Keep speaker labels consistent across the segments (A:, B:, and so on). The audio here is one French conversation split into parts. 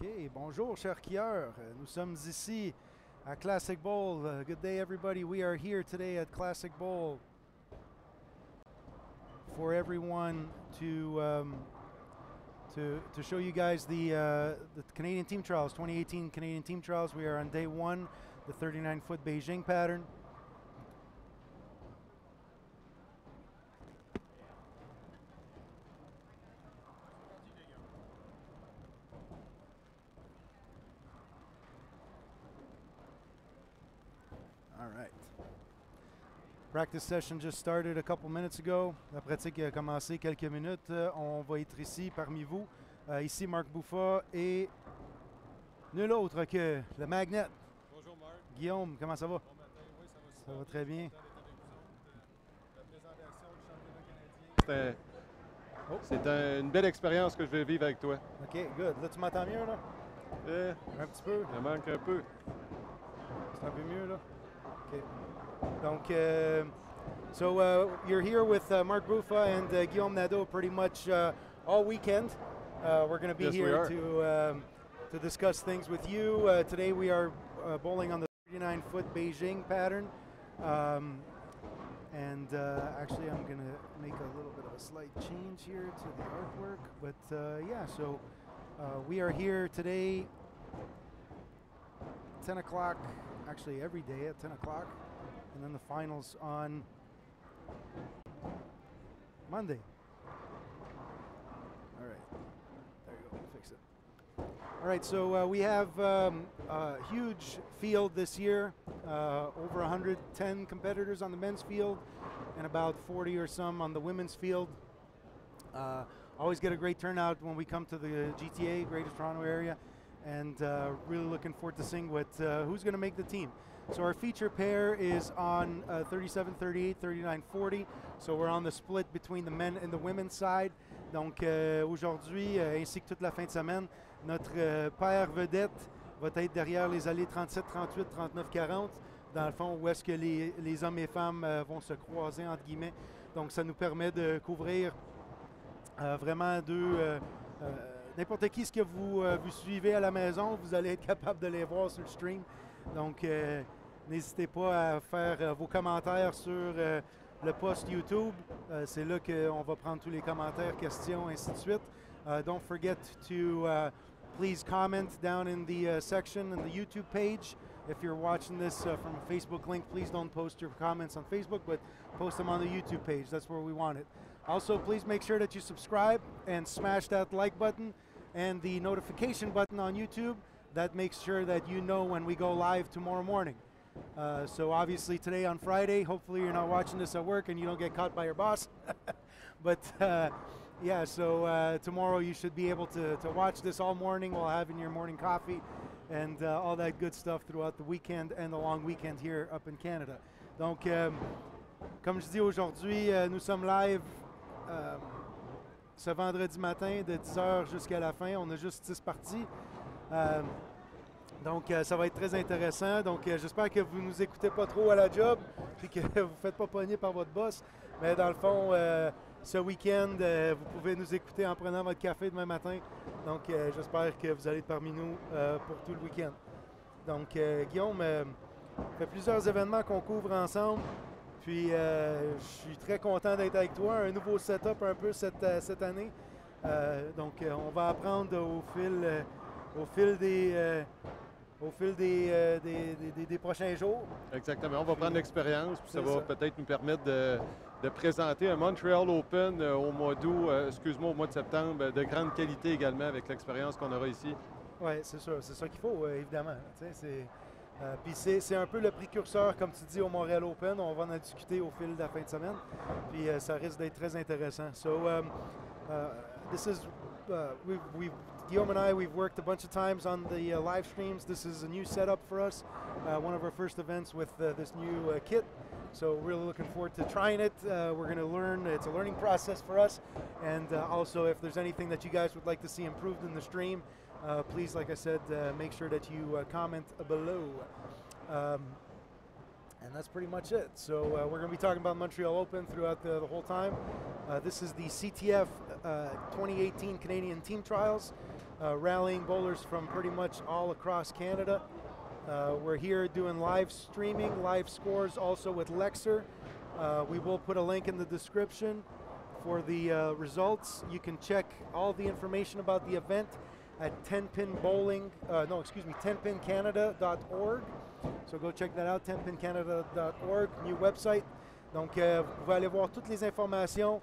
A: OK, bonjour chers skieurs. Nous sommes ici à Classic Bowl. Good day everybody. We are here today at Classic Bowl for everyone to show you guys the Canadian Team Trials, 2018 Canadian Team Trials. We are on day one, the 39-foot Beijing pattern. All right. Practice session just started a couple minutes ago. La pratique a commencé quelques minutes. On va être ici parmi vous. Ici Marc Bouffa et nul autre que le Magnet.
B: Bonjour Marc.
A: Guillaume, comment ça va?
B: Bon matin, oui, ça va super.
A: Ça va très bien.
B: La présentation du championnat canadien. C'est une belle expérience que je vais vivre avec toi.
A: OK, good. Là, tu m'entends mieux, là? Un petit peu.
B: Il manque un peu.
A: C'est un peu mieux, là? OK. Donc, you're here with Marc Bouffa and Guillaume Nadeau pretty much all weekend. We're going to be here to discuss things with you. Today we are bowling on the 39-foot Beijing pattern. Actually, I'm going to make a little bit of a slight change here to the artwork. But yeah, so we are here today, 10 o'clock, actually every day at 10 o'clock. And then the finals on Monday. All right, there you go, fix it. All right, so we have a huge field this year, over 110 competitors on the men's field and about 40 or some on the women's field. Always get a great turnout when we come to the GTA, Greater Toronto Area, and really looking forward to seeing who's going to make the team. So our feature pair is on 37, 38, 39, 40. So we're on the split between the men and the women's side. Donc aujourd'hui, ainsi que toute la fin de semaine, notre paire vedette va être derrière les allées 37, 38, 39, 40. Dans le fond, où est-ce que les hommes et femmes vont se croiser, entre guillemets. Donc ça nous permet de couvrir vraiment n'importe qui, ce que vous suivez à la maison, vous allez être capable de les voir sur le stream. Donc, n'hésitez pas à faire vos commentaires sur le post YouTube. C'est là qu'on va prendre tous les commentaires, questions, ainsi de suite. Don't forget to please comment down in the section in the YouTube page. If you're watching this from a Facebook link, please don't post your comments on Facebook, but post them on the YouTube page. That's where we want it. Also, please make sure that you subscribe and smash that like button and the notification button on YouTube. That makes sure that you know when we go live tomorrow morning. So obviously today on Friday, hopefully you're not watching this at work and you don't get caught by your boss. But yeah, so tomorrow you should be able to watch this all morning while having your morning coffee and all that good stuff throughout the weekend and the long weekend here up in Canada. Donc, comme je dis aujourd'hui, nous sommes live ce vendredi matin de 10h jusqu'à la fin. On a juste 6 parties. Donc, ça va être très intéressant. Donc, j'espère que vous ne nous écoutez pas trop à la job et que vous ne faites pas pogner par votre boss. Mais dans le fond, ce week-end, vous pouvez nous écouter en prenant votre café demain matin. Donc, j'espère que vous allez être parmi nous pour tout le week-end. Donc, Guillaume, ça fait plusieurs événements qu'on couvre ensemble. Puis, je suis très content d'être avec toi. Un nouveau setup un peu cette année. Donc, on va apprendre au fil des prochains jours.
B: Exactement. On va prendre l'expérience, puis ça va peut-être nous permettre de présenter un Montreal Open au mois d'août, au mois de septembre, de grande qualité également avec l'expérience qu'on aura ici.
A: Oui, c'est sûr. C'est ça qu'il faut, évidemment. Puis c'est un peu le précurseur, comme tu dis, au Montreal Open. On va en discuter au fil de la fin de semaine. Puis ça risque d'être très intéressant. So, this is, Guillaume and I, we've worked a bunch of times on the live streams. This is a new setup for us. One of our first events with this new kit. So really looking forward to trying it. We're going to learn. It's a learning process for us. And also, if there's anything that you guys would like to see improved in the stream, please, like I said, make sure that you comment below. And that's pretty much it. So we're going to be talking about Montreal Open throughout the whole time. This is the CTF 2018 Canadian Team Trials. rallying bowlers from pretty much all across Canada. We're here doing live streaming, live scores also with Lexer. We will put a link in the description for the results. You can check all the information about the event at 10pincanada.org. So go check that out, 10pincanada.org, new website. Donc, vous pouvez aller voir toutes les informations.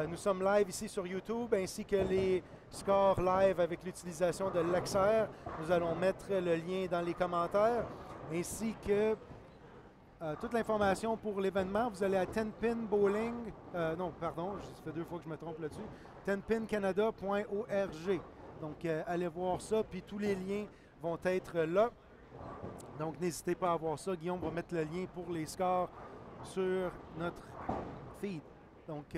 A: Nous sommes live ici sur YouTube, ainsi que les scores live avec l'utilisation de Lexer. Nous allons mettre le lien dans les commentaires, ainsi que toute l'information pour l'événement. Vous allez à 10pin bowling, non, pardon, ça fait 2 fois que je me trompe là-dessus, 10pincanada.org. Donc, allez voir ça, puis tous les liens vont être là. Donc, n'hésitez pas à voir ça. Guillaume va mettre le lien pour les scores sur notre feed. Donc,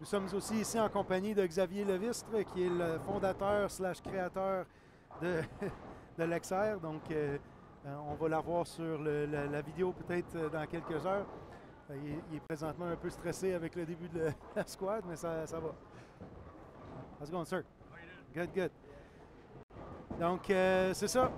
A: nous sommes aussi ici en compagnie de Xavier Levistre, qui est le fondateur / créateur de, de Lexer. Donc, on va la voir sur la vidéo peut-être dans quelques heures. Il est présentement un peu stressé avec le début de la squad, mais ça va. How's it going, sir? Good, good. Donc, c'est ça.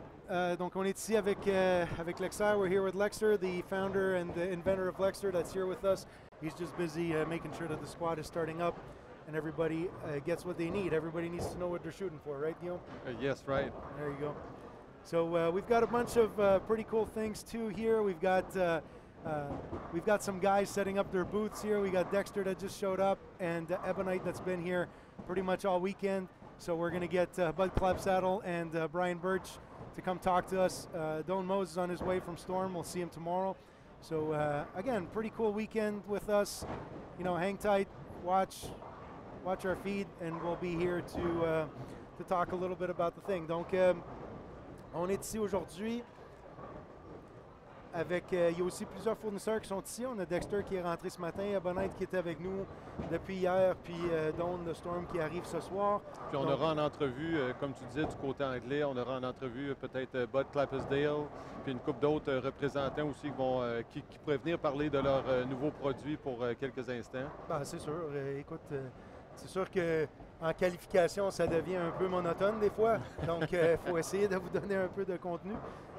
A: Donc, on est ici avec Lexer. We're here with Lexer, the founder and the inventor of Lexer that's here with us. He's just busy making sure that the squad is starting up and everybody gets what they need. Everybody needs to know what they're shooting for, right, Guillaume?
B: Yes, right.
A: There you go. So we've got a bunch of pretty cool things too here. We've got some guys setting up their booths here. We got Dexter that just showed up, and Ebonite that's been here pretty much all weekend. So we're going to get Bud Clapsaddle and Brian Birch to come talk to us. Don Mose is on his way from Storm. We'll see him tomorrow. So again, pretty cool weekend with us. You know, hang tight, watch our feed, and we'll be here to talk a little bit about the thing. Donc, on est ici aujourd'hui avec, il y a aussi plusieurs fournisseurs qui sont ici. On a Dexter qui est rentré ce matin, Abonnette qui était avec nous depuis hier, puis Dawn de Storm qui arrive ce soir.
B: Puis on aura en entrevue, comme tu disais, du côté anglais, on aura en entrevue peut-être Bud Clapsaddle, puis une couple d'autres représentants aussi qui pourraient venir parler de leurs nouveaux produits pour quelques instants.
A: Ben, c'est sûr. Écoute, c'est sûr qu'en qualification, ça devient un peu monotone des fois. Donc, il faut essayer de vous donner un peu de contenu.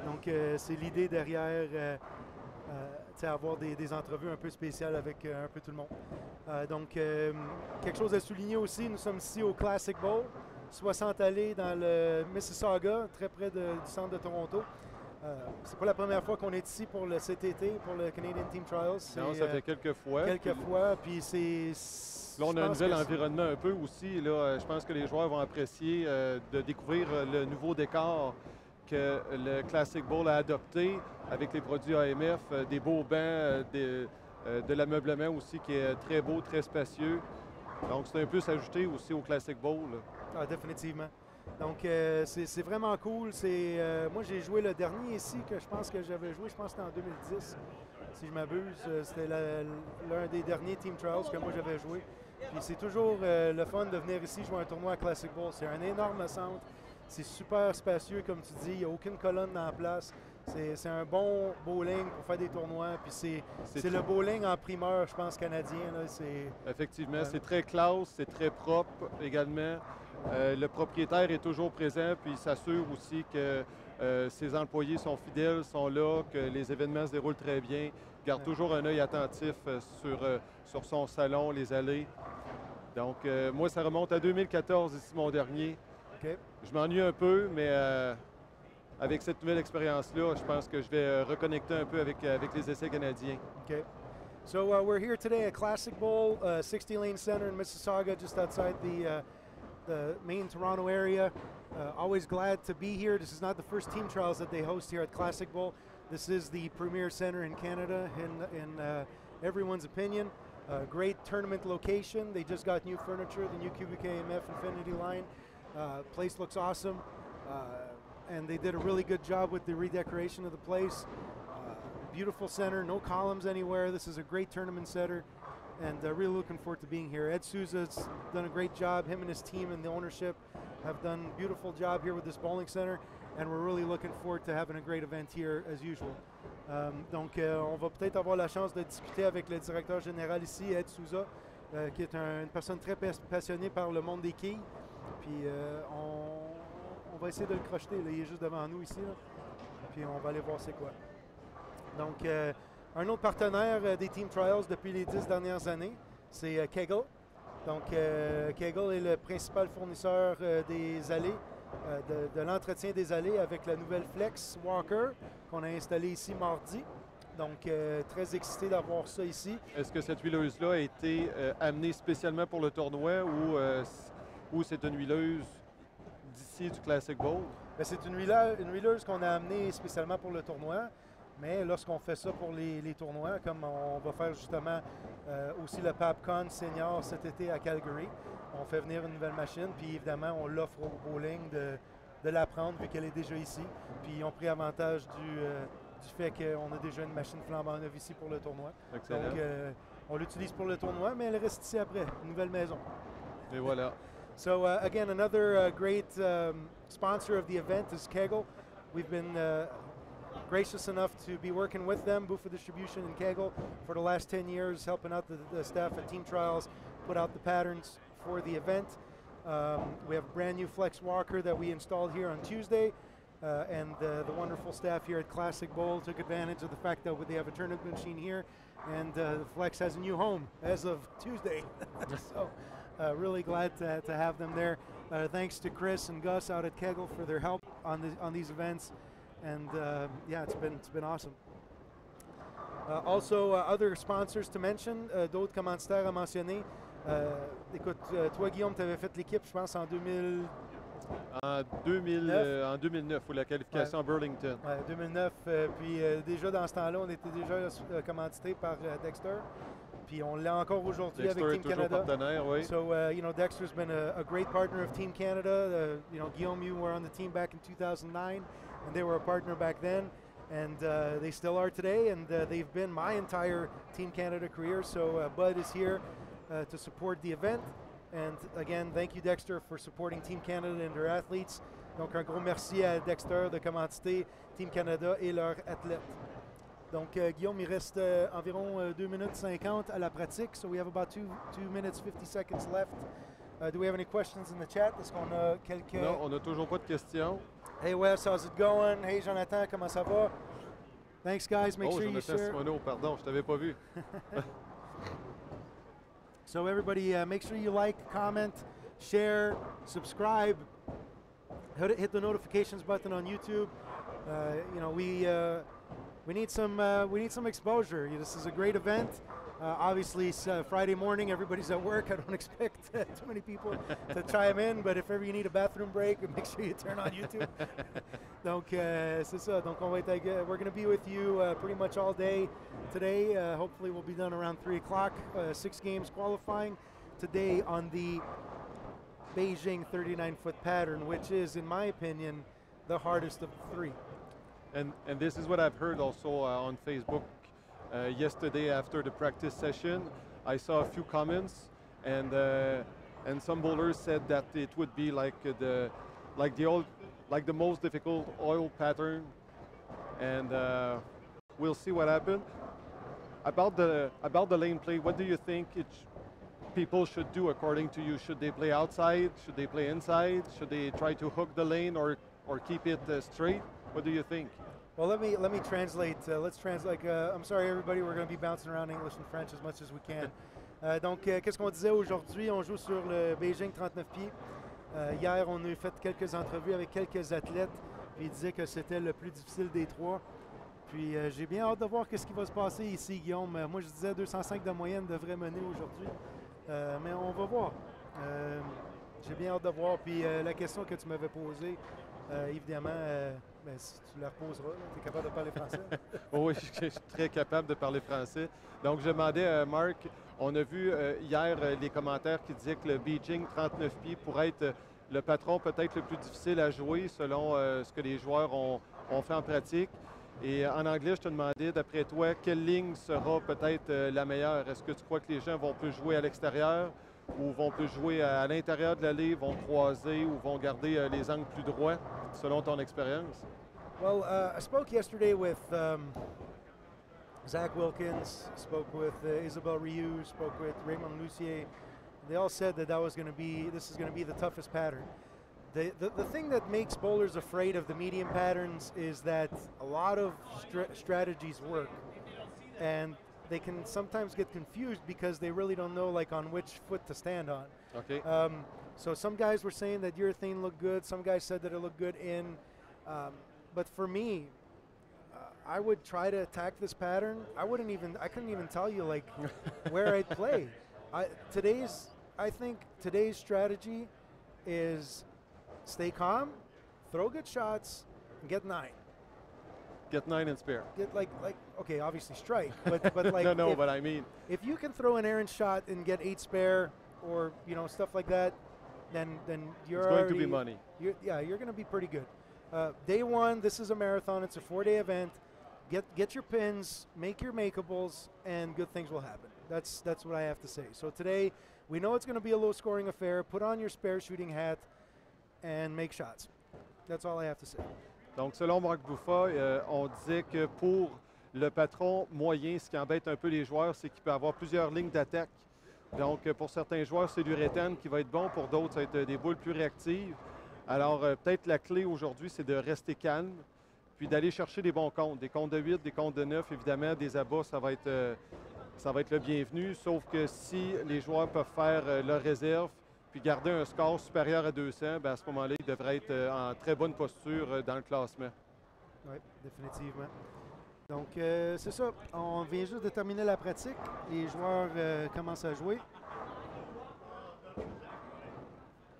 A: Donc, c'est l'idée derrière avoir des entrevues un peu spéciales avec un peu tout le monde. Donc, quelque chose à souligner aussi, nous sommes ici au Classic Bowl, 60 allées dans le Mississauga, très près du centre de Toronto. C'est pas la première fois qu'on est ici pour le CTT, pour le Canadian Team Trials.
B: Non, ça fait quelques fois.
A: Puis c'est...
B: Là, on a un nouvel environnement un peu aussi. Là, je pense que les joueurs vont apprécier de découvrir le nouveau décor que le Classic Bowl a adopté avec les produits AMF, des beaux bancs, de l'ameublement aussi qui est très beau, très spacieux. Donc, c'est un peu s'ajouter aussi au Classic Bowl.
A: Ah, définitivement. Donc, c'est vraiment cool. Moi, j'ai joué le dernier ici que je pense que j'avais joué, je pense que c'était en 2010, si je m'abuse. C'était l'un des derniers Team Trials que moi j'avais joué. Puis c'est toujours le fun de venir ici jouer un tournoi à Classic Bowl. C'est un énorme centre. C'est super spacieux, comme tu dis. Il n'y a aucune colonne en place. C'est un bon bowling pour faire des tournois. Puis c'est le bowling en primeur, je pense, canadien. Là.
B: Effectivement, c'est très classe, c'est très propre également. Le propriétaire est toujours présent, puis il s'assure aussi que ses employés sont fidèles, sont là, que les événements se déroulent très bien. Il garde toujours un œil attentif sur son salon, les allées. Donc, moi, ça remonte à 2014, ici, mon dernier.
A: Okay.
B: Je m'ennuie un peu, mais avec cette nouvelle expérience-là, je pense que je vais reconnecter un peu avec les essais canadiens.
A: Okay. So we're here today at Classic Bowl, 60 Lane Center in Mississauga, just outside the main Toronto area. Always glad to be here. This is not the first team trials that they host here at Classic Bowl. This is the premier center in Canada, in everyone's opinion. Great tournament location. They just got new furniture, the new QBKMF Infinity line. Place looks awesome, and they did a really good job with the redecoration of the place. Beautiful center, no columns anywhere. This is a great tournament center, and really looking forward to being here. Ed Souza's done a great job. Him and his team and the ownership have done a beautiful job here with this bowling center, and we're really looking forward to having a great event here as usual. Donc, on va peut-être avoir la chance de discuter avec le directeur général ici, Ed Souza, qui est une personne très passionnée par le monde des quilles. Puis on va essayer de le crocheter. Là. Il est juste devant nous ici. Là. Puis on va aller voir c'est quoi. Donc, un autre partenaire des Team Trials depuis les 10 dernières années, c'est Kegel. Donc, Kegel est le principal fournisseur des allées, de l'entretien des allées avec la nouvelle Flex Walker qu'on a installée ici mardi. Donc, très excité d'avoir ça ici.
B: Est-ce que cette huileuse-là a été amenée spécialement pour le tournoi ou c'est une huileuse d'ici du Classic Bowl?
A: Bien, c'est une huileuse qu'on a amenée spécialement pour le tournoi. Mais lorsqu'on fait ça pour les tournois, comme on va faire justement aussi le PABCon Senior cet été à Calgary, on fait venir une nouvelle machine, puis évidemment, on l'offre au bowling de la prendre vu qu'elle est déjà ici. Puis ils ont pris avantage du fait qu'on a déjà une machine flambant neuve ici pour le tournoi.
B: Excellent.
A: Donc, on l'utilise pour le tournoi, mais elle reste ici après, une nouvelle maison.
B: Et voilà.
A: So again, another great sponsor of the event is Kegel. We've been gracious enough to be working with them, Buffa Distribution and Kegel, for the last 10 years, helping out the staff at Team Trials, put out the patterns for the event. We have a brand new Flex Walker that we installed here on Tuesday, and the wonderful staff here at Classic Bowl took advantage of the fact that they have a tournament machine here, and the Flex has a new home as of Tuesday. So really glad to have them there. Thanks to Chris and Gus out at Kegel for their help on these events. And yeah, it's been awesome. Also, other sponsors to mention, d'autres commanditaires à mentionner. Écoute, toi, Guillaume, tu avais fait l'équipe, je pense, en 2000.
B: En 2009, pour la qualification à Burlington.
A: Ouais, 2009. Puis déjà dans ce temps-là, on était déjà commandité par Dexter. Puis on l'a encore aujourd'hui avec Team Canada.
B: Oui.
A: So, you know, Dexter's been a great partner of Team Canada. You know, Guillaume, you were on the team back in 2009. And they were a partner back then, and they still are today, and they've been my entire Team Canada career. So Bud is here to support the event, and again, thank you Dexter for supporting Team Canada and their athletes. Donc un gros merci à Dexter de commanditer Team Canada et leurs athlètes. Donc Guillaume, il reste environ 2 minutes 50 à la pratique, so we have about 2 minutes 50 seconds left. Do we have any questions in the chat? Est-ce qu'on a quelques...
B: Non, on n'a toujours pas de questions.
A: Hey Wes, how's it going? Hey Jonathan, comment ça va? Thanks guys, make sure you share.
B: Simoneau, pardon, je t'avais pas vu.
A: So everybody, make sure you like, comment, share, subscribe. Hit the notifications button on YouTube. You know, we need some exposure. This is a great event. Obviously, it's Friday morning. Everybody's at work. I don't expect too many people to chime in, but if ever you need a bathroom break, make sure you turn on YouTube. Donc, c'est ça. Donc, we're going to be with you pretty much all day today. Hopefully, we'll be done around 3 o'clock. 6 games qualifying today on the Beijing 39-foot pattern, which is, in my opinion, the hardest of the 3.
B: And this is what I've heard also on Facebook. Yesterday after the practice session, I saw a few comments, and some bowlers said that it would be like the most difficult oil pattern, and we'll see what happens. About the lane play, what do you think people should do according to you? Should they play outside? Should they play inside? Should they try to hook the lane or keep it straight? What do you think?
A: Well, let me translate. Let's translate. I'm sorry, everybody. We're going to be bouncing around English and French as much as we can. Donc, qu'est-ce qu'on disait aujourd'hui? On joue sur le Beijing 39 pieds. Hier, on a fait quelques entrevues avec quelques athlètes. Puis ils disaient que c'était le plus difficile des 3. Puis j'ai bien hâte de voir ce qui va se passer ici, Guillaume. Moi, je disais 205 de moyenne devrait mener aujourd'hui. Mais on va voir. J'ai bien hâte de voir. Puis la question que tu m'avais posée, évidemment, si tu la reposeras, tu es capable de parler français?
B: Oui, je suis très capable de parler français. Donc, je demandais à Marc, on a vu hier les commentaires qui disaient que le Beijing 39 pieds pourrait être le patron peut-être le plus difficile à jouer selon ce que les joueurs ont fait en pratique. Et en anglais, je te demandais, d'après toi, quelle ligne sera peut-être la meilleure? Est-ce que tu crois que les gens vont plus jouer à l'extérieur ou vont plus jouer à l'intérieur de l'allée, vont croiser ou vont garder les angles plus droits, selon ton expérience?
A: Well, I spoke yesterday with Zach Wilkins, spoke with Isabelle Rioux, spoke with Raymond Lucier. They all said that this is going to be the toughest pattern. The thing that makes bowlers afraid of the medium patterns is that a lot of strategies work, and they can sometimes get confused because they really don't know like on which foot to stand on.
B: OK.
A: So some guys were saying that urethane looked good. Some guys said that it looked good in. But for me, I would try to attack this pattern. I couldn't even tell you like where I'd play. I think today's strategy is stay calm, throw good shots, and get 9.
B: Get 9 and spare.
A: Get like okay, obviously strike, but like
B: No, but I mean,
A: if you can throw an errant shot and get 8 spare or stuff like that, then you're
B: it's going to be money.
A: You're going to be pretty good. Day 1, this is a marathon. It's a 4-day event. Get your pins, make your makeables, and good things will happen. That's what I have to say. So today, we know it's going to be a low-scoring affair. Put on your spare shooting hat and make shots. That's all I have to say.
B: Donc, selon Marc Bouffa, on disait que pour le patron moyen, ce qui embête un peu les joueurs, c'est qu'il peut avoir plusieurs lignes d'attaque. Donc, pour certains joueurs, c'est l'uréthane qui va être bon. Pour d'autres, ça va être des boules plus réactives. Alors, peut-être la clé aujourd'hui, c'est de rester calme, puis d'aller chercher des bons comptes. Des comptes de 8, des comptes de 9, évidemment, des abats, ça va être le bienvenu. Sauf que si les joueurs peuvent faire leur réserve, puis garder un score supérieur à 200, bien à ce moment-là, ils devraient être en très bonne posture dans le classement.
A: Oui, définitivement. Donc, c'est ça. On vient juste de terminer la pratique. Les joueurs commencent à jouer.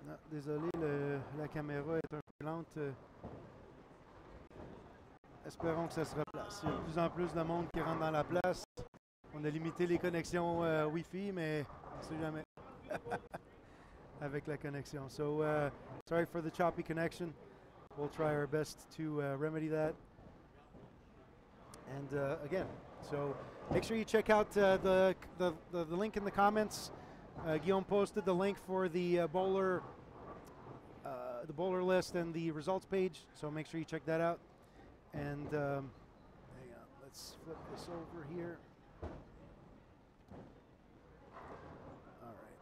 A: Non, désolé, la caméra est un peu lente. Espérons que ça se replace. Il y a de plus en plus de monde qui rentre dans la place. On a limité les connexions Wi-Fi, mais on ne sait jamais. Avec la connexion. So, sorry for the choppy connection. We'll try our best to remedy that. And again, so make sure you check out the link in the comments. Guillaume posted the link for the bowler list and the results page. So make sure you check that out. And hang on, let's flip this over here. All right.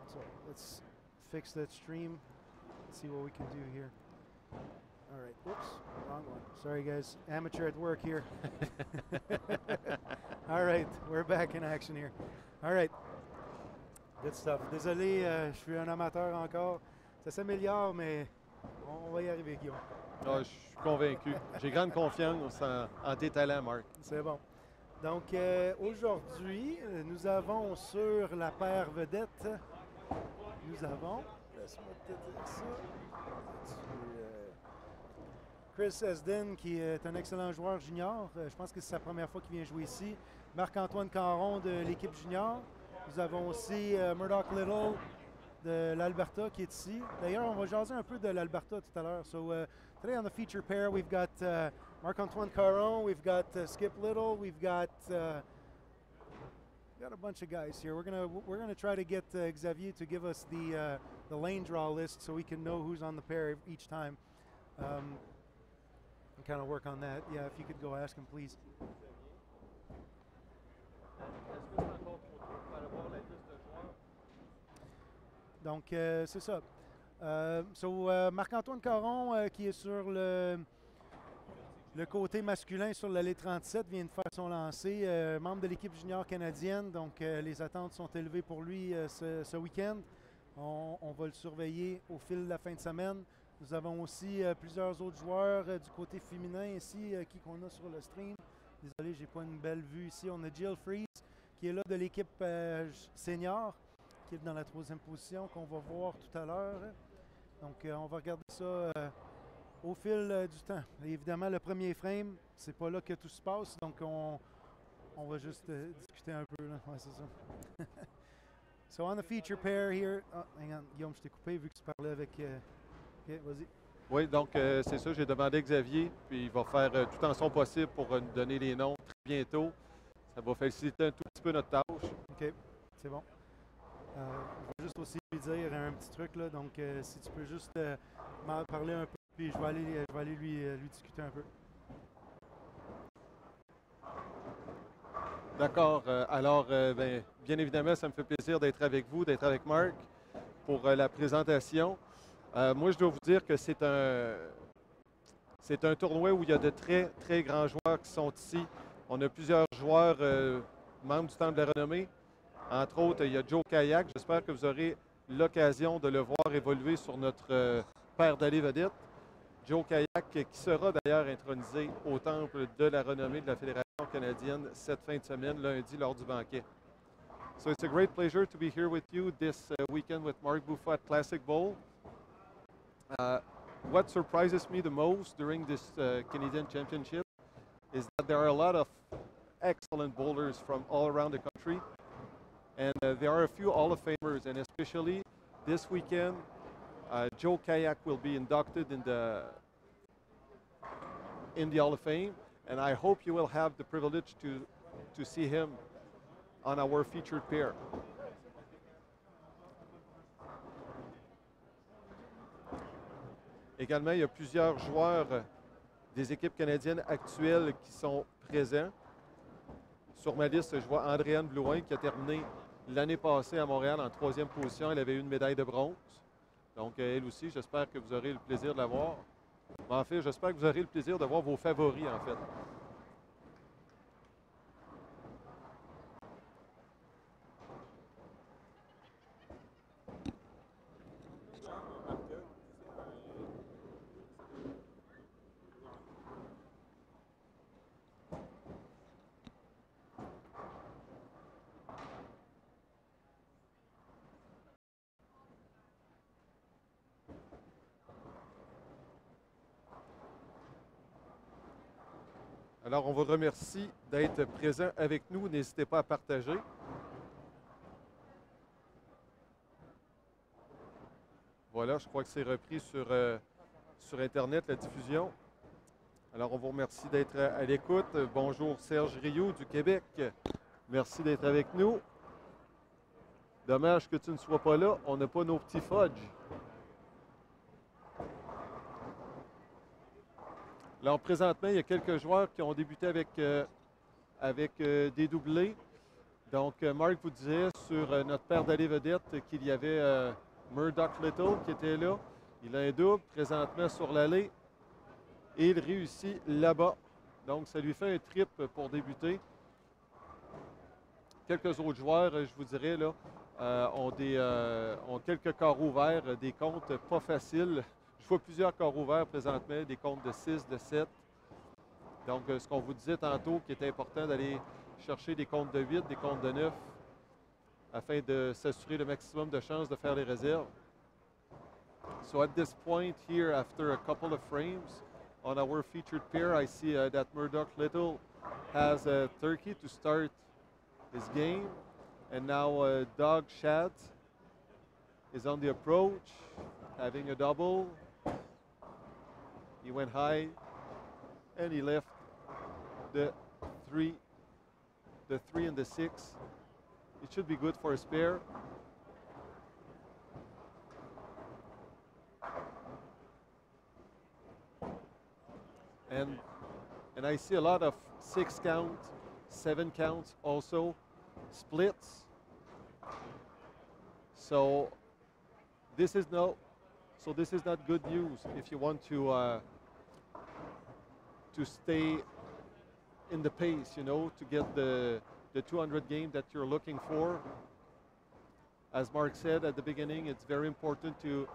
A: So let's fix that stream. Let's see what we can do here. All right. Whoops. Wrong one. Sorry, guys. Amateur at work here. All right. We're back in action here. All right. Good stuff. Désolé, je suis un amateur encore. Ça s'améliore, mais on va y arriver, Guillaume.
B: Ah, je suis convaincu. J'ai grande confiance en tes talents, Marc.
A: C'est bon. Donc, aujourd'hui, nous avons sur la paire vedette, nous avons, laisse-moi te dire ça, Chris Esden, qui est un excellent joueur junior. Je pense que c'est sa première fois qu'il vient jouer ici. Marc-Antoine Caron de l'équipe junior. Nous avons aussi Murdoch Little de l'Alberta qui est ici. D'ailleurs, on va jaser un peu de l'Alberta tout à l'heure. So, today on the feature pair, we've got Marc-Antoine Caron, we've got Skip Little, we've got a bunch of guys here. We're gonna try to get Xavier to give us the lane draw list so we can know who's on the pair each time. And kind of work on that. Yeah, if you could go ask him, please. Donc, c'est ça. Marc-Antoine Caron, qui est sur le côté masculin sur l'allée 37, vient de faire son lancer. Membre de l'équipe junior canadienne, donc les attentes sont élevées pour lui ce week-end. On va le surveiller au fil de la fin de semaine. Nous avons aussi plusieurs autres joueurs du côté féminin ici, qu'on a sur le stream. Désolé, j'ai pas une belle vue ici. On a Jill Freeze, qui est là de l'équipe senior, qui est dans la 3e position, qu'on va voir tout à l'heure. Donc, on va regarder ça au fil du temps. Et évidemment, le premier frame, c'est pas là que tout se passe, donc on va juste discuter un peu. Là. Ouais, c'est ça. So, on the feature pair here... Oh, hang on, Guillaume, je t'ai coupé vu que tu parlais avec... OK, vas-y.
B: Oui, donc c'est ça, j'ai demandé à Xavier, puis il va faire tout en son possible pour nous donner les noms très bientôt. Ça va faciliter un tout petit peu notre tâche.
A: OK, c'est bon. Je vais juste aussi lui dire un petit truc, là. Donc, si tu peux juste m'en parler un peu, puis je vais aller lui discuter un peu.
B: D'accord. Alors, bien évidemment, ça me fait plaisir d'être avec vous, d'être avec Marc pour la présentation. Moi, je dois vous dire que c'est un tournoi où il y a de très, très grands joueurs qui sont ici. On a plusieurs joueurs membres du Temple de la Renommée. Entre autres, il y a Joe Kayak. J'espère que vous aurez l'occasion de le voir évoluer sur notre paire d'allées vedettes. Joe Kayak, qui sera d'ailleurs intronisé au Temple de la Renommée de la Fédération canadienne cette fin de semaine, lundi, lors du banquet. So it's a great pleasure to be here with you this weekend with Mark Buffat Classic Bowl. What surprises me the most during this Canadian Championship is that there are a lot of excellent bowlers from all around the country. And there are a few Hall of Famers, and especially this weekend, Joe Kayak will be inducted in the Hall of Fame, and I hope you will have the privilege to see him on our featured pair. Également, il y a plusieurs joueurs des équipes canadiennes actuelles qui sont présents. Sur ma liste, je vois Andréane Blouin qui a terminé l'année passée à Montréal en 3e position. Elle avait eu une médaille de bronze. Donc, elle aussi, j'espère que vous aurez le plaisir de la voir. En fait, j'espère que vous aurez le plaisir de voir vos favoris, en fait. Alors, on vous remercie d'être présent avec nous. N'hésitez pas à partager. Voilà, je crois que c'est repris sur Internet, la diffusion. Alors, on vous remercie d'être à l'écoute. Bonjour Serge Rioux du Québec. Merci d'être avec nous. Dommage que tu ne sois pas là. On n'a pas nos petits fudge. Alors, présentement, il y a quelques joueurs qui ont débuté avec des doublés. Donc, Marc vous disait sur notre paire d'allées vedettes qu'il y avait Murdoch Little qui était là. Il a un double présentement sur l'allée et il réussit là-bas. Donc, ça lui fait un trip pour débuter. Quelques autres joueurs, je vous dirais, là, ont quelques carreaux ouverts, des comptes pas faciles. Je vois plusieurs carreaux ouverts présentement, des comptes de 6, de 7. Donc, ce qu'on vous disait tantôt, qui est important d'aller chercher des comptes de 8, des comptes de 9, afin de s'assurer le maximum de chances de faire les réserves. So at this point here, after a couple of frames on our featured pair, I see that Murdoch Little has a turkey to start his game. And now Doug Shad is on the approach, having a double. He went high and he left the 3 and the 6. It should be good for a spare. And I see a lot of 6 count, 7 counts also, splits. So this is not good news if you want to stay in the pace, you know, to get the 200 game that you're looking for. As Mark said at the beginning, it's very important to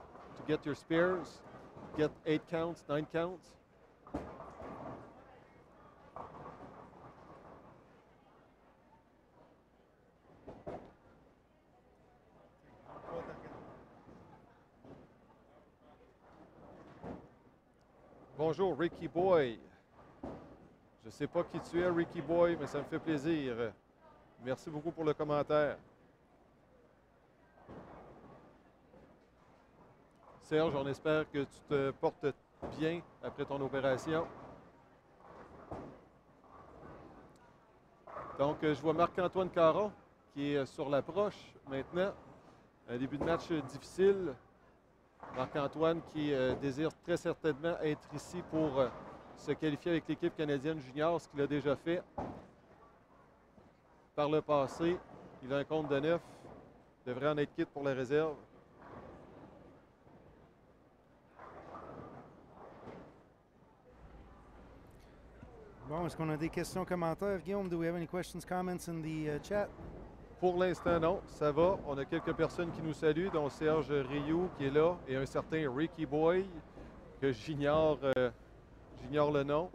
B: get your spares, get 8 counts, 9 counts. Bonjour, Ricky Boy. Je ne sais pas qui tu es, Ricky Boy, mais ça me fait plaisir. Merci beaucoup pour le commentaire. Serge, on espère que tu te portes bien après ton opération. Donc, je vois Marc-Antoine Caron qui est sur l'approche maintenant. Un début de match difficile. Marc-Antoine qui désire très certainement être ici pour se qualifier avec l'équipe canadienne junior, ce qu'il a déjà fait par le passé. Il a un compte de 9, devrait en être quitte pour la réserve.
A: Bon, est-ce qu'on a des questions, commentaires, Guillaume? Do we have any questions, comments in the chat?
B: Pour l'instant, non. Ça va. On a quelques personnes qui nous saluent, dont Serge Rioux qui est là et un certain Ricky Boy, que j'ignore le nom.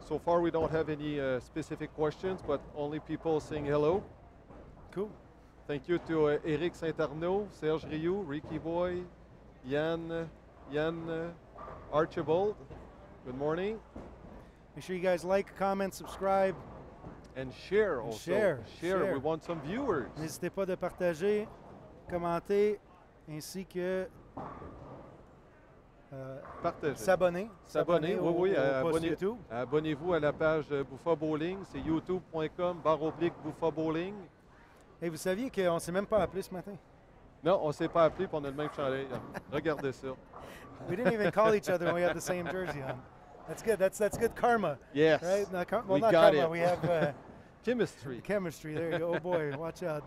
B: So far, we don't have any specific questions, but only people saying hello.
A: Cool.
B: Thank you to Eric Saint-Arnaud, Serge Rioux, Ricky Boy, Yann Archibald. Good morning.
A: Make sure you guys like, comment, subscribe.
B: And share also. Share. We want some viewers.
A: N'hésitez pas de partager, commenter, ainsi que s'abonner.
B: S'abonner, oui,
A: au post YouTube.
B: Abonnez-vous à la page Bouffa Bowling. C'est youtube.com/Bouffa Bowling.
A: Et vous saviez qu'on ne s'est même pas appelé ce matin?
B: Non, on ne s'est pas appelé puis on a le même chandail. Regardez ça.
A: We didn't even call each other when we had the same jersey on. That's good. That's good karma.
B: Yes.
A: Right? Well,
B: we
A: not
B: got
A: karma.
B: it.
A: We have
B: chemistry.
A: Chemistry. There you go. Oh boy, watch out.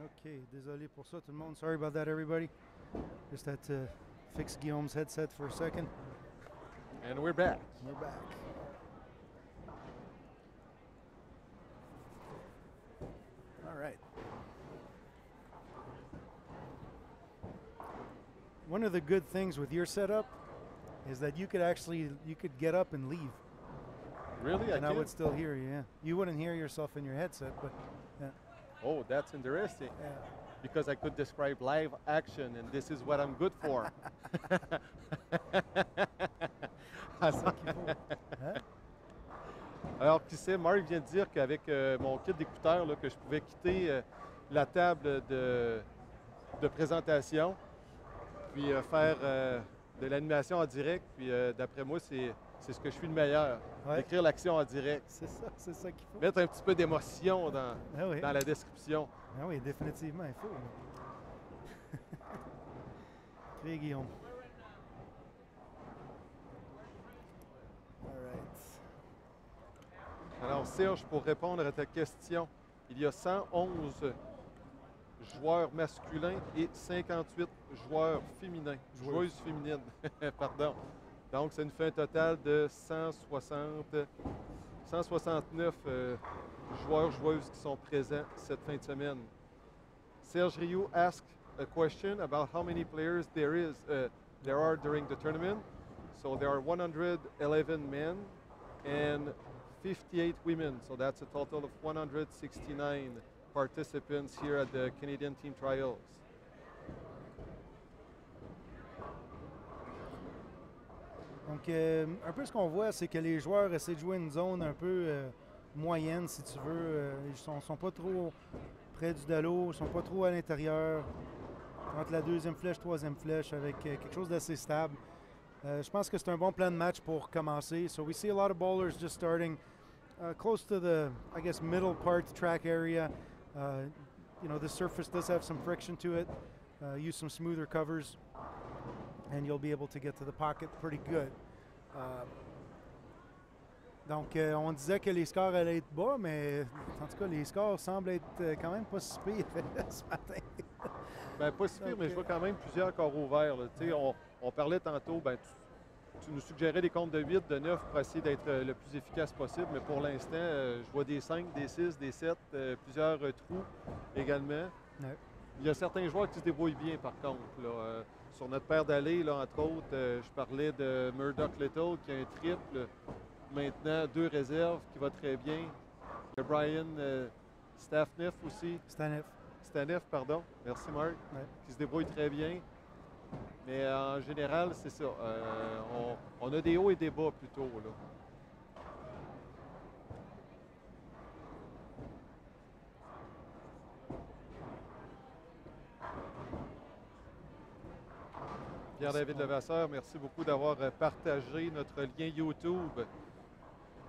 A: OK, désolé pour ça tout le monde. Sorry about that, everybody. Just had to fix Guillaume's headset for a second.
B: And we're back.
A: We're back. All right. One of the good things with your setup is that you could get up and leave.
B: Really?
A: And I would still hear you, yeah. You wouldn't hear yourself in your headset, but yeah.
B: Oh, that's interesting.
A: Yeah.
B: Because I could describe live action, and this is what I'm good for.
A: C'est ça qu'il faut. Hein?
B: Alors, qui sait, Marc vient de dire qu'avec mon kit d'écouteurs, là, que je pouvais quitter la table de présentation, puis faire de l'animation en direct. Puis d'après moi, c'est ce que je suis le meilleur.
A: Ouais.
B: D'écrire l'action en direct.
A: C'est ça qu'il faut.
B: Mettre un petit peu d'émotion dans
A: Oui.
B: la description.
A: Ah oui, définitivement, il faut. Très Guillaume. All right.
B: Alors, Serge, pour répondre à ta question, il y a 111 joueurs masculins et 58 joueurs féminins. Joueuses féminines, pardon. Donc, ça nous fait un total de 169 joueurs-joueuses qui sont présents cette fin de semaine. Serge Rioux asked a question about how many players there are during the tournament. So there are 111 men and 58 women. So that's a total of 169 participants here at the Canadian Team Trials.
A: Donc, un peu ce qu'on voit, c'est que les joueurs essaient de jouer une zone un peu moyenne, si tu veux. Ils ne sont pas trop près du dallo, ils ne sont pas trop à l'intérieur. Entre la deuxième flèche, troisième flèche, avec quelque chose d'assez stable. Je pense que c'est un bon plan de match pour commencer. So we see a lot of bowlers just starting close to the, I guess, middle part track area. You know, the surface does have some friction to it. Use some smoother covers, and you'll be able to get to the pocket pretty good. Donc, on disait que les scores allaient être bas, mais en tout cas, les scores semblent être quand même pas si pires ce matin.
B: Ben, pas si pire, mais je vois quand même plusieurs corps ouverts. On parlait tantôt, ben, tu nous suggérais des comptes de 8, de 9 pour essayer d'être le plus efficace possible, mais pour l'instant, je vois des 5, des 6, des 7, plusieurs trous également.
A: Ouais.
B: Il y a certains joueurs qui se débrouillent bien, par contre. Là, sur notre paire d'allées, là, entre autres, je parlais de Murdoch Little qui a un triple. Maintenant, 2 réserves qui va très bien. Il y a Brian Staneff aussi. Staneff, pardon. Merci, Marc.
A: Ouais.
B: Qui se débrouille très bien. Mais en général, c'est ça. On a des hauts et des bas plutôt. Là. Pierre-David Levasseur, merci beaucoup d'avoir partagé notre lien YouTube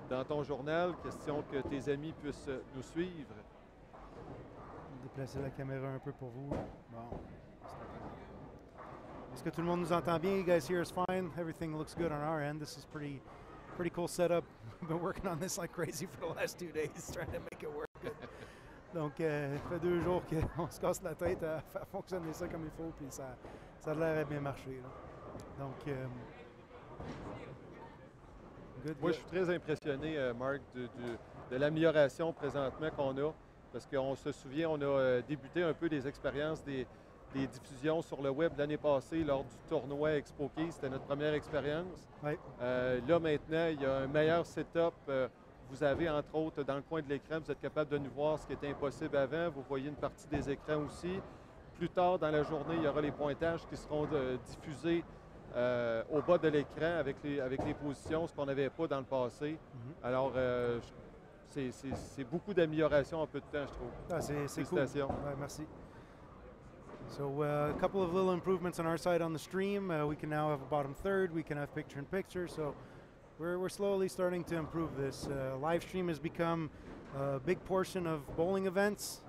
B: dans ton journal. Question que tes amis puissent nous suivre.
A: Déplacer la caméra un peu pour vous. Bon. Est-ce que tout le monde nous entend bien? You guys hear us fine? Everything looks good on our end. This is pretty cool setup. We've been working on this like crazy for the last 2 days, trying to make it work good. Donc, ça fait 2 jours qu'on se casse la tête à faire fonctionner ça comme il faut, puis ça a l'air à bien marcher. Là. Donc, good.
B: Moi, je suis très impressionné, Marc, de l'amélioration présentement qu'on a, parce qu'on se souvient, on a débuté un peu des expériences des diffusions sur le web l'année passée lors du tournoi Expo Key. C'était notre première expérience.
A: Oui.
B: Là, maintenant, il y a un meilleur setup. Vous avez, entre autres, dans le coin de l'écran, vous êtes capable de nous voir ce qui était impossible avant. Vous voyez une partie des écrans aussi. Plus tard dans la journée, il y aura les pointages qui seront diffusés au bas de l'écran avec les positions, ce qu'on n'avait pas dans le passé. Alors, c'est beaucoup d'amélioration en peu de temps, je trouve.
A: Ah, c'est cool. Ouais, merci. So a couple of little improvements on our side on the stream. We can now have a bottom third. We can have picture-in-picture. So we're slowly starting to improve this. Live stream has become a big portion of bowling events.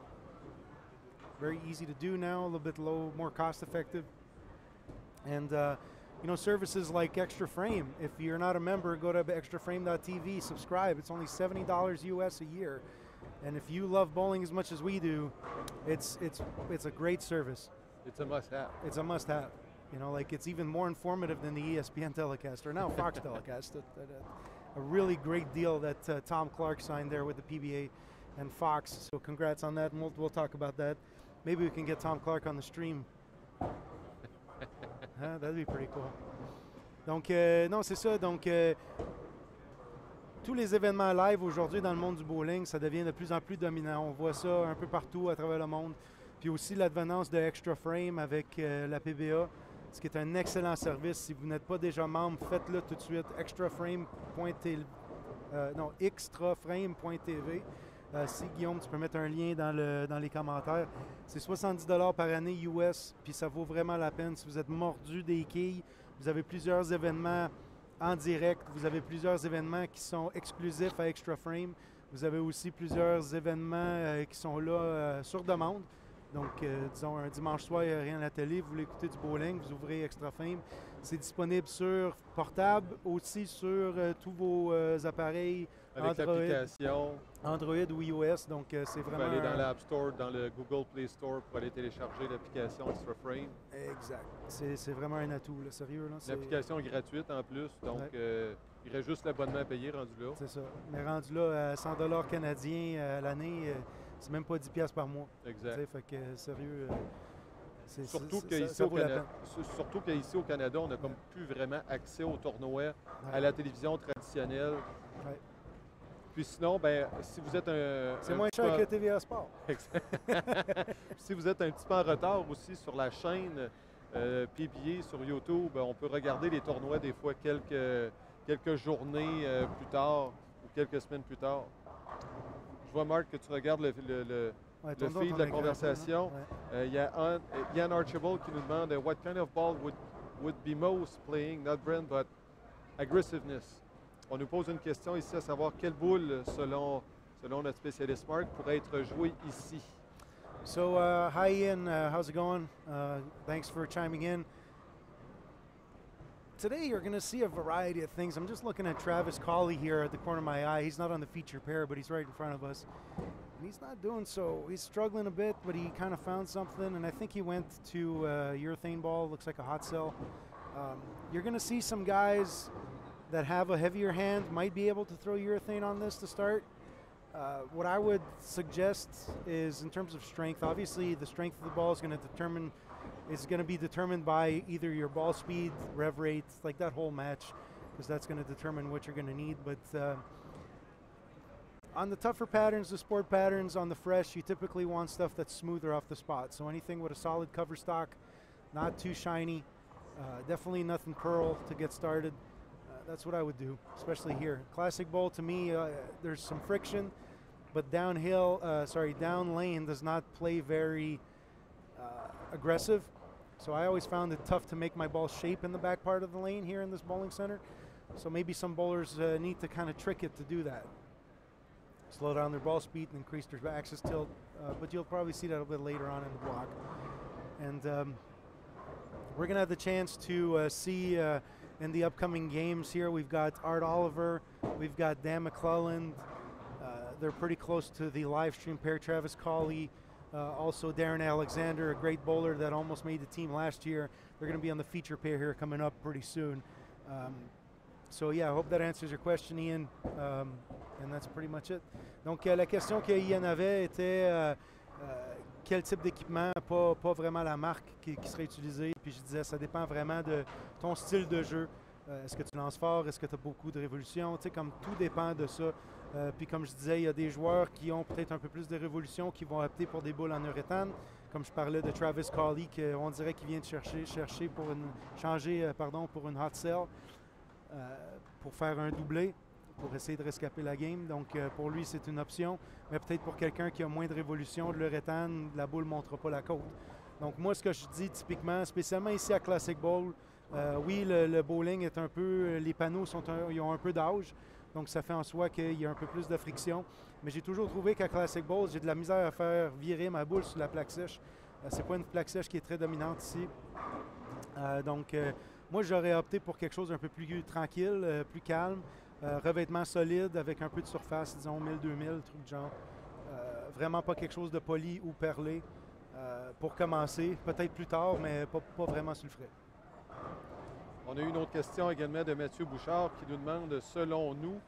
A: Very easy to do now, a little bit low, more cost-effective. And you know, services like Extra Frame. If you're not a member, go to extraframe.tv, subscribe. It's only $70 US a year. And if you love bowling as much as we do, it's a great service.
B: It's a must-have.
A: It's a must-have. You know, like it's even more informative than the ESPN telecast, or now Fox telecast. A really great deal that Tom Clark signed there with the PBA and Fox. So congrats on that, and we'll talk about that. Maybe we can get Tom Clark on the stream. That'd be pretty cool. Donc, non, c'est ça. Donc, tous les événements live aujourd'hui dans le monde du bowling, ça devient de plus en plus dominant. On voit ça un peu partout à travers le monde. Puis aussi l'advenance de Extra Frame avec la PBA, ce qui est un excellent service. Si vous n'êtes pas déjà membre, faites-le tout de suite. Extraframe.tv. Extraframe.tv. Si Guillaume, tu peux mettre un lien dans les commentaires. C'est 70$ par année US, puis ça vaut vraiment la peine. Si vous êtes mordu des quilles, vous avez plusieurs événements en direct. Vous avez plusieurs événements qui sont exclusifs à Extra Frame. Vous avez aussi plusieurs événements qui sont là sur demande. Donc, disons, un dimanche soir, il n'y a rien à la télé, vous voulez écouter du bowling, vous ouvrez Extra Frame. C'est disponible sur portable, aussi sur tous vos appareils
B: avec l'application
A: Android ou iOS. Donc, c'est vraiment...
B: Vous pouvez aller dans l'App Store, dans le Google Play Store pour aller télécharger l'application Extra Frame.
A: Exact. C'est vraiment un atout, là, sérieux.
B: L'application est gratuite en plus, donc il reste juste l'abonnement à payer rendu là.
A: C'est ça. Mais rendu là, à 100$ canadiens à l'année, c'est même pas 10$ par mois.
B: Exact.
A: Fait que, sérieux...
B: Surtout qu'ici au Canada, on n'a comme plus vraiment accès aux tournois, à la télévision traditionnelle.
A: Ouais.
B: Puis sinon, ben, si vous êtes
A: c'est moins cher que TVA Sport.
B: Si vous êtes un petit peu en retard aussi sur la chaîne PBA sur YouTube, on peut regarder les tournois des fois quelques journées plus tard ou quelques semaines plus tard. Je vois, Marc, que tu regardes le feed de la conversation. Il y a Ian Archibald qui nous demande « What kind of ball would be most playing, not brand, but aggressiveness? On nous pose une question ici à savoir quelle boule, selon notre spécialiste Marc, pourrait être jouée ici.
A: So, hi Ian, how's it going? Thanks for chiming in. Today you're going to see a variety of things. I'm just looking at Travis Colley here at the corner of my eye. He's not on the feature pair, but he's right in front of us. And he's not doing so. He's struggling a bit, but he kind of found something, and I think he went to urethane ball. Looks like a hot cell. You're going to see some guys that have a heavier hand might be able to throw urethane on this to start. What I would suggest is, in terms of strength, obviously the strength of the ball is going to be determined by either your ball speed, rev rate, like that whole match, because that's going to determine what you're going to need. But on the tougher patterns, the sport patterns, on the fresh, you typically want stuff that's smoother off the spot. So anything with a solid cover stock, not too shiny, definitely nothing curl to get started. That's what I would do, especially here. Classic bowl, to me, there's some friction, but down lane does not play very aggressive. So I always found it tough to make my ball shape in the back part of the lane here in this bowling center. So maybe some bowlers need to kind of trick it to do that. Slow down their ball speed and increase their axis tilt, but you'll probably see that a bit later on in the block. And we're gonna have the chance to see in the upcoming games here. We've got Art Oliver, we've got Dan McClelland. They're pretty close to the live stream pair, Travis Colley, also Darren Alexander, a great bowler that almost made the team last year. They're going to be on the feature pair here coming up pretty soon. So yeah, I hope that answers your question, Ian. And that's pretty much it. Donc la question que Ian avait était quel type d'équipement, pas vraiment la marque qui serait utilisée. Puis je disais, ça dépend vraiment de ton style de jeu. Est-ce que tu lances fort? Est-ce que tu as beaucoup de révolutions? Tu sais, comme tout dépend de ça. Puis comme je disais, il y a des joueurs qui ont peut-être un peu plus de révolutions qui vont opter pour des boules en uréthane. Comme je parlais de Travis Colley, qu'on dirait qu'il vient de changer pour une hot cell pour faire un doublé, pour essayer de rescaper la game. Donc pour lui, c'est une option. Mais peut-être pour quelqu'un qui a moins de révolution, de l'uréthane, la boule ne montera pas la côte. Donc moi, ce que je dis typiquement, spécialement ici à Classic Bowl, oui, le bowling est un peu, les panneaux ils ont un peu d'âge, donc ça fait en soi qu'il y a un peu plus de friction. Mais j'ai toujours trouvé qu'à Classic Bowl, j'ai de la misère à faire virer ma boule sur la plaque sèche. C'est pas une plaque sèche qui est très dominante ici. Donc moi, j'aurais opté pour quelque chose un peu plus tranquille, plus calme, revêtement solide avec un peu de surface, disons 1000-2000, truc de genre. Vraiment pas quelque chose de poli ou perlé pour commencer. Peut-être plus tard, mais pas vraiment sur le frais.
B: On a eu une autre question également de Mathieu Bouchard qui nous demande, selon nous,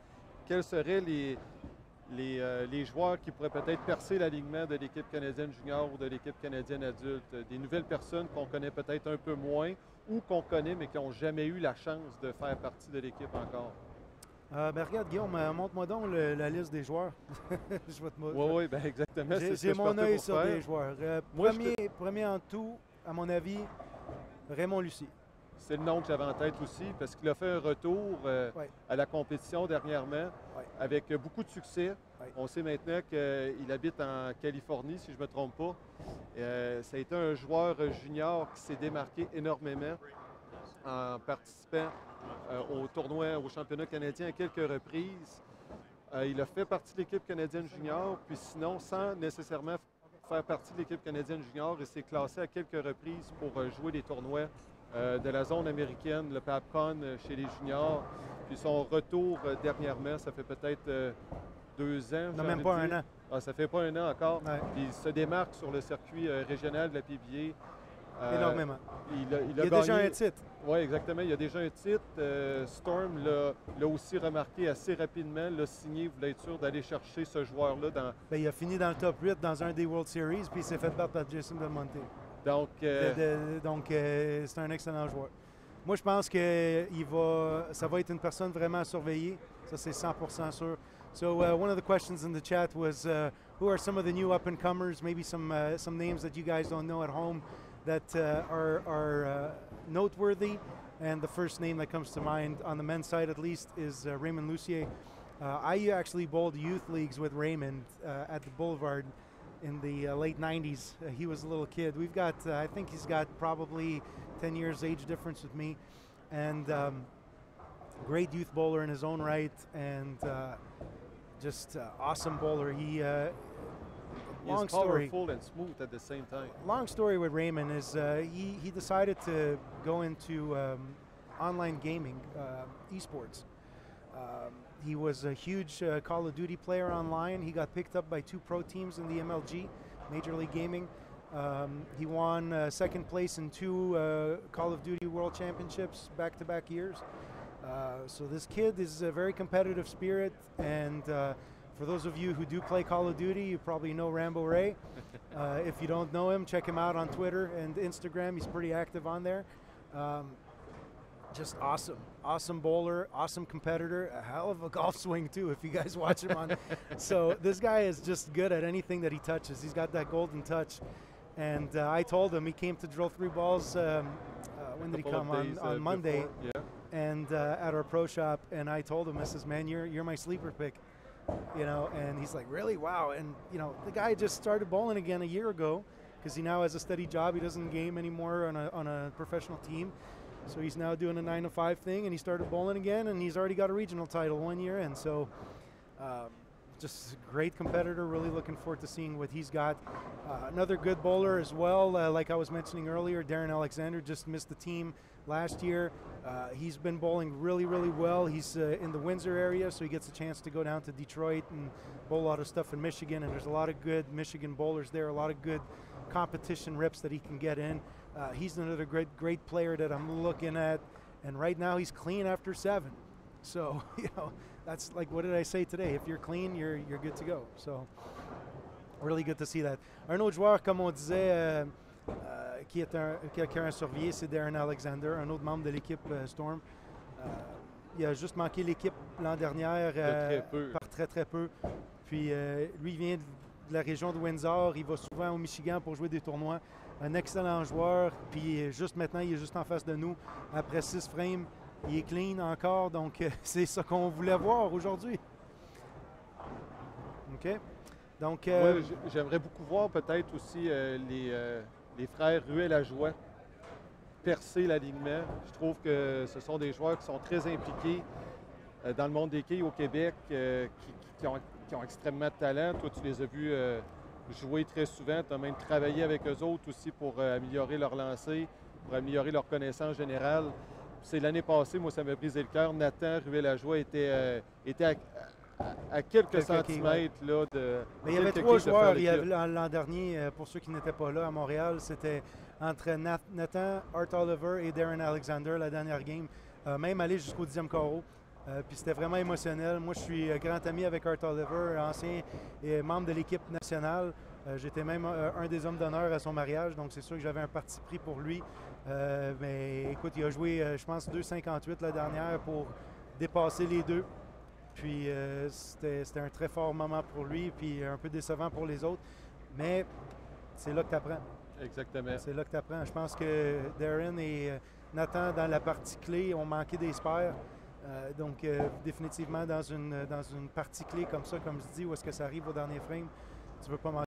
B: quels seraient les joueurs qui pourraient peut-être percer l'alignement de l'équipe canadienne junior ou de l'équipe canadienne adulte? Des nouvelles personnes qu'on connaît peut-être un peu moins ou qu'on connaît mais qui n'ont jamais eu la chance de faire partie de l'équipe encore.
A: Ben regarde, Guillaume, montre-moi donc la liste des joueurs.
B: Oui, ben exactement.
A: J'ai mon œil sur des joueurs. Premier en tout, à mon avis, Raymond Lucie.
B: C'est le nom que j'avais en tête aussi, parce qu'il a fait un retour à la compétition dernièrement avec beaucoup de succès. On sait maintenant qu'il habite en Californie, si je ne me trompe pas. Ça a été un joueur junior qui s'est démarqué énormément en participant au championnat canadien à quelques reprises. Il a fait partie de l'équipe canadienne junior, puis sinon, sans nécessairement faire partie de l'équipe canadienne junior, il s'est classé à quelques reprises pour jouer des tournois de la zone américaine, le PAPCON chez les juniors. Puis son retour dernièrement, ça fait peut-être 2 ans.
A: Non, même pas un an.
B: Ah, ça fait pas un an encore.
A: Ouais.
B: Puis il se démarque sur le circuit régional de la PBA.
A: Énormément.
B: Il a
A: gagné. Déjà un titre.
B: Oui, exactement. Il y a déjà un titre. Storm l'a aussi remarqué assez rapidement, l'a signé, voulait être sûr d'aller chercher ce joueur-là.
A: Il a fini dans le top 8 dans un des World Series, puis il s'est fait battre par Jason Del Monte.
B: Donc,
A: c'est un excellent joueur. Moi, je pense que ça va être une personne vraiment à surveiller. Ça, c'est 100% sûr. So one of the questions in the chat was, who are some of the new up-and-comers, maybe some names that you guys don't know at home that are noteworthy? And the first name that comes to mind, on the men's side at least, is Raymond Lucier. I actually bowled youth leagues with Raymond at the Boulevard in the late 90s. He was a little kid. We've got, I think he's got probably 10 years age difference with me, and great youth bowler in his own right, and just awesome bowler. He long
B: He's
A: story.
B: powerful and smooth at the same time.
A: Long story with Raymond is he decided to go into online gaming, esports. He was a huge Call of Duty player online. He got picked up by 2 pro teams in the MLG, Major League Gaming. He won second place in 2 Call of Duty World Championships back-to-back years. So this kid is a very competitive spirit, and for those of you who do play Call of Duty, you probably know Rambo Ray. If you don't know him, check him out on Twitter and Instagram. He's pretty active on there. Just awesome bowler, awesome competitor, a hell of a golf swing too, if you guys watch him on. So this guy is just good at anything that he touches. He's got that golden touch. And I told him, he came to drill 3 balls, when did he come? On Monday.
B: Yeah.
A: And at our pro shop, and I told him, I says, man, you're my sleeper pick. You know, and he's like, really? Wow. And, you know, the guy just started bowling again a year ago because he now has a steady job. He doesn't game anymore on a professional team. So he's now doing a 9-to-5 thing, and he started bowling again, and he's already got a regional title 1 year in. So just a great competitor. Really looking forward to seeing what he's got. Another good bowler as well, like I was mentioning earlier, Darren Alexander just missed the team last year. He's been bowling really well. He's in the Windsor area, so he gets a chance to go down to Detroit and bowl a lot of stuff in Michigan, and there's a lot of good Michigan bowlers there, a lot of good competition reps that he can get in. He's another great player that I'm looking at, and right now he's clean after 7. So, you know, that's like, what did I say today? If you're clean, you're good to go. So, really good to see that. Un autre joueur, comme on disait, qui a un surveillé, c'est Darren Alexander, un autre membre de l'équipe Storm. Il a juste manqué l'équipe l'an dernier par très peu. Puis lui, il vient de la région de Windsor. Il va souvent au Michigan pour jouer des tournois. Un excellent joueur. Puis juste maintenant, il est juste en face de nous. Après 6 frames, il est clean encore. Donc, c'est ça qu'on voulait voir aujourd'hui. OK? Donc,
B: ouais, j'aimerais beaucoup voir peut-être aussi les frères Ruel-Lajoie percer l'alignement. Je trouve que ce sont des joueurs qui sont très impliqués dans le monde des quilles au Québec, qui ont extrêmement de talent. Toi, tu les as vus jouer très souvent. Tu as même travaillé avec eux autres aussi pour améliorer leur lancer, pour améliorer leur connaissance générale. C'est l'année passée, moi, ça m'a brisé le cœur. Nathan Ruel-Lajoie était à quelques centimètres là, de.
A: Mais il y avait 3 joueurs l'an dernier, pour ceux qui n'étaient pas là à Montréal. C'était entre Nathan, Art Oliver et Darren Alexander la dernière game, même allé jusqu'au 10e carreau. Puis c'était vraiment émotionnel. Moi, je suis grand ami avec Art Oliver, ancien membre de l'équipe nationale. J'étais même un des hommes d'honneur à son mariage, donc c'est sûr que j'avais un parti pris pour lui. Mais écoute, il a joué, je pense, 2,58 la dernière pour dépasser les 2. Puis c'était un très fort moment pour lui, puis un peu décevant pour les autres. Mais c'est là que tu apprends.
B: Exactement.
A: C'est là que tu apprends. Je pense que Darren et Nathan, dans la partie clé, ont manqué des spares. Donc, définitivement, dans une partie clé comme ça, comme je dis, où est-ce que ça arrive au dernier frame, tu ne veux pas manquer.